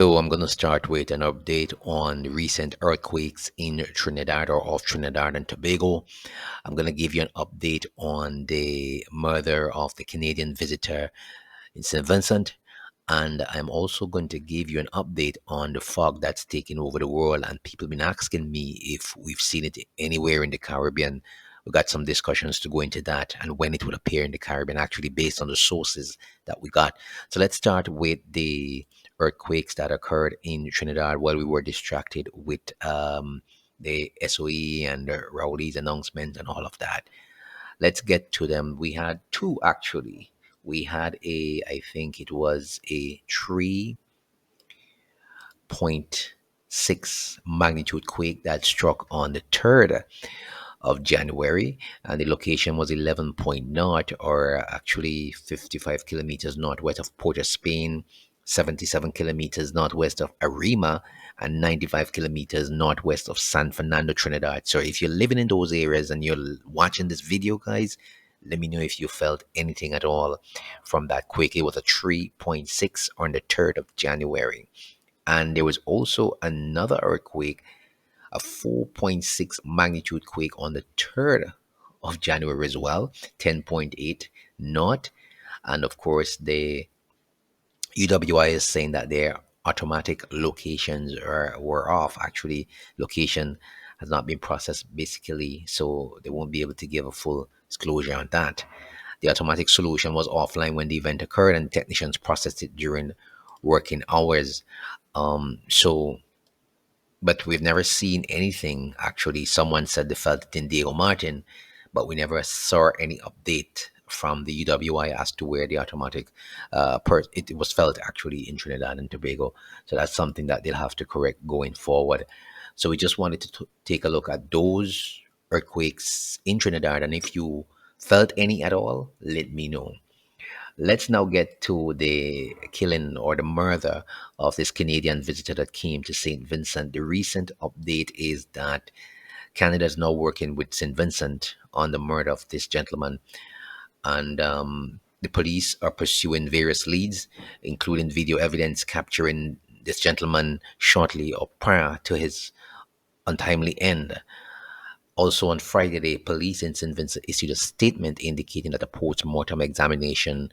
So I'm going to start with an update on recent earthquakes in Trinidad or off Trinidad and Tobago. I'm going to give you an update on the murder of the Canadian visitor in St. Vincent. And I'm also going to give you an update on the fog that's taking over the world. And people have been asking me if we've seen it anywhere in the Caribbean. We got some discussions to go into that and when it will appear in the Caribbean, actually based on the sources that we got. So let's start with the earthquakes that occurred in Trinidad while we were distracted with the SOE and the Rowley's announcement and all of that. Let's get to them. We had two actually. We had I think it was a 3.6 magnitude quake that struck on the 3rd of January, and the location was 11.0, or actually 55 kilometers northwest of Port of Spain, 77 kilometers northwest of Arima, and 95 kilometers northwest of San Fernando, Trinidad. So if you're living in those areas and you're watching this video, guys, let me know if you felt anything at all from that quake. It was a 3.6 on the 3rd of January. And there was also another earthquake, a 4.6 magnitude quake on the 3rd of January as well, 10.8 not. And of course, the UWI is saying that their automatic locations were off. Actually, location has not been processed basically, so they won't be able to give a full disclosure on that. The automatic solution was offline when the event occurred, and technicians processed it during working hours. So but we've never seen anything. Actually, someone said they felt it in Diego Martin, but we never saw any update from the UWI as to where the automatic it was felt actually in Trinidad and Tobago. So that's something that they'll have to correct going forward. So we just wanted to take a look at those earthquakes in Trinidad, and if you felt any at all, let me know. Let's now get to the killing or the murder of this Canadian visitor that came to St. Vincent. The recent update is that Canada is now working with St. Vincent on the murder of this gentleman, and the police are pursuing various leads, including video evidence capturing this gentleman shortly or prior to his untimely end. Also on Friday, the police in St. Vincent issued a statement indicating that a post-mortem examination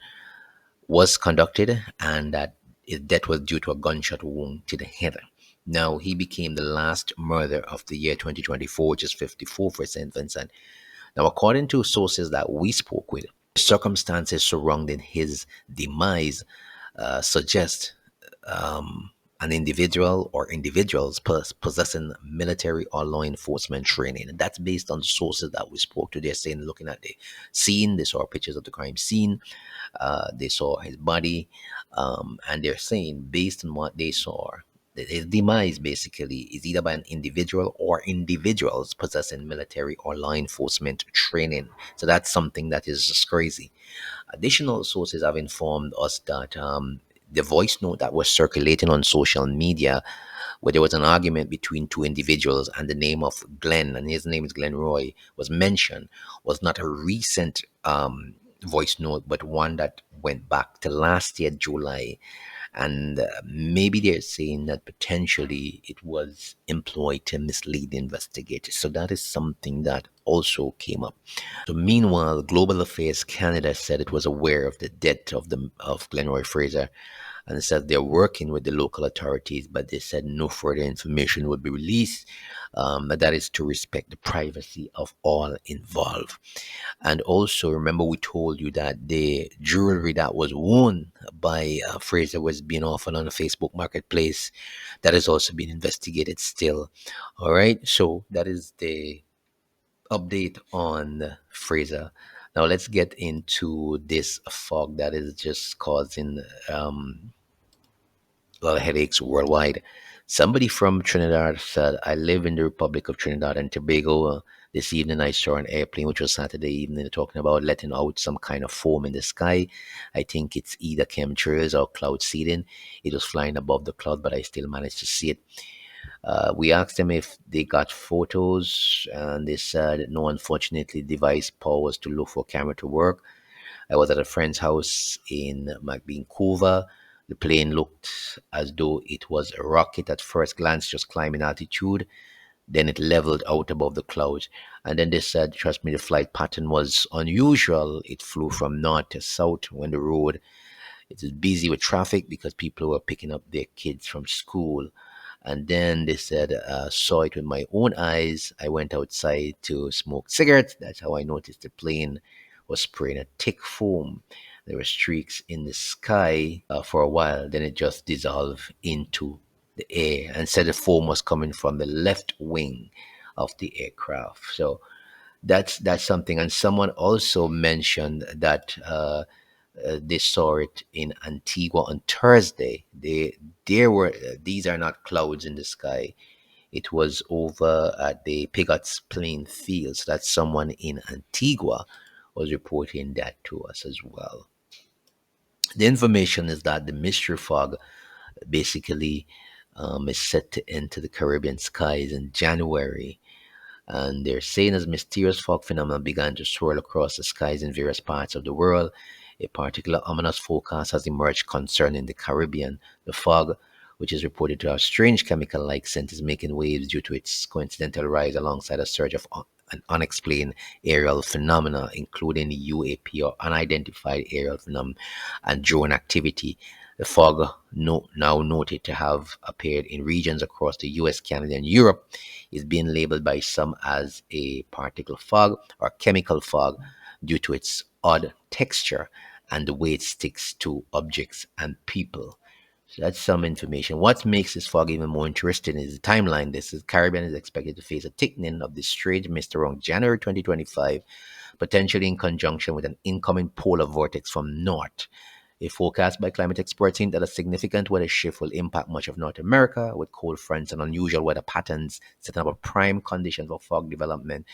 was conducted and that his death was due to a gunshot wound to the head. Now, he became the last murder of the year 2024, which is 54 for St. Vincent. Now, according to sources that we spoke with, the circumstances surrounding his demise suggest an individual or individuals possessing military or law enforcement training. And that's based on the sources that we spoke to. They're saying, looking at the scene, they saw pictures of the crime scene, they saw his body, and they're saying, based on what they saw, that his demise basically is either by an individual or individuals possessing military or law enforcement training. So that's something that is just crazy. Additional sources have informed us that the voice note that was circulating on social media, where there was an argument between two individuals and the name of Glenn, and his name is Glenn Roy, was mentioned, was not a recent voice note, but one that went back to last year, July. And maybe they're saying that potentially it was employed to mislead the investigators. So that is something that also came up. So meanwhile, Global Affairs Canada said it was aware of the death of Glenroy Fraser, and said they're working with the local authorities, but they said no further information would be released. But that is to respect the privacy of all involved. And also, remember, we told you that the jewelry that was worn by Fraser was being offered on the Facebook Marketplace. That is also being investigated still. All right, so that is the update on Fraser. Now let's get into this fog that is just causing a lot of headaches worldwide. Somebody from Trinidad said, I live in the Republic of Trinidad and Tobago. This evening I saw an airplane, which was Saturday evening, talking about letting out some kind of foam in the sky. I think it's either chemtrails or cloud seeding. It was flying above the cloud, but I still managed to see it. We asked them if they got photos, and they said no. Unfortunately, device power was too low for camera to work. I was at a friend's house in Vancouver. The plane looked as though it was a rocket at first glance, just climbing altitude. Then it leveled out above the clouds. And then they said, trust me, the flight pattern was unusual. It flew from north to south when the road it is busy with traffic because people were picking up their kids from school. And then they said, saw it with my own eyes. I went outside to smoke cigarettes. That's how I noticed the plane was spraying a thick foam. There were streaks in the sky for a while. Then it just dissolved into the air and said the foam was coming from the left wing of the aircraft. So that's something. And someone also mentioned that they saw it in Antigua on Thursday. There were these are not clouds in the sky. It was over at the Pigot's Plain Fields that someone in Antigua was reporting that to us as well. The information is that the mystery fog basically is set to enter the Caribbean skies in January, and they're saying as mysterious fog phenomena began to swirl across the skies in various parts of the world. A particular ominous forecast has emerged concerning the Caribbean. The fog, which is reported to have strange chemical-like scent, is making waves due to its coincidental rise alongside a surge of an unexplained aerial phenomena, including UAP or unidentified aerial phenomena and drone activity. The fog, now noted to have appeared in regions across the US, Canada, and Europe, is being labeled by some as a particle fog or chemical fog due to its odd texture and the way it sticks to objects and people. So that's some information. What makes this fog even more interesting is the timeline. This is Caribbean is expected to face a thickening of this strange mist around January 2025, potentially in conjunction with an incoming polar vortex from north. A forecast by climate experts hint that a significant weather shift will impact much of North America, with cold fronts and unusual weather patterns setting up a prime condition for fog development.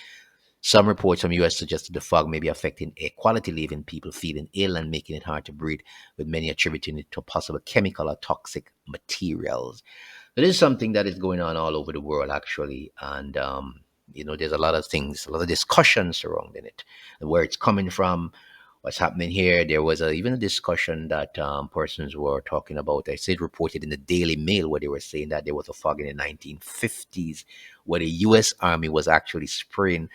Some reports from US suggested the fog may be affecting air quality, leaving people feeling ill and making it hard to breathe, with many attributing it to possible chemical or toxic materials. It is something that is going on all over the world, actually, and there's a lot of things, a lot of discussions surrounding it, where it's coming from, what's happening here. There was even a discussion that persons were talking about. I said reported in the Daily Mail where they were saying that there was a fog in the 1950s where the U.S. Army was actually spraying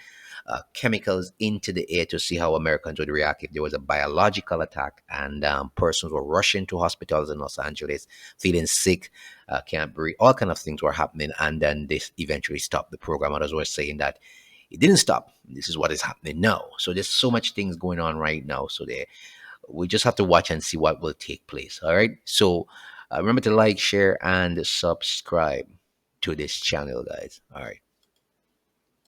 chemicals into the air to see how Americans would react if there was a biological attack. And persons were rushing to hospitals in Los Angeles, feeling sick, can't breathe. All kind of things were happening, and then they eventually stopped the program. Others were saying that it didn't stop. This is what is happening now. So there's so much things going on right now. So we just have to watch and see what will take place. All right. So remember to like, share, and subscribe to this channel, guys. All right.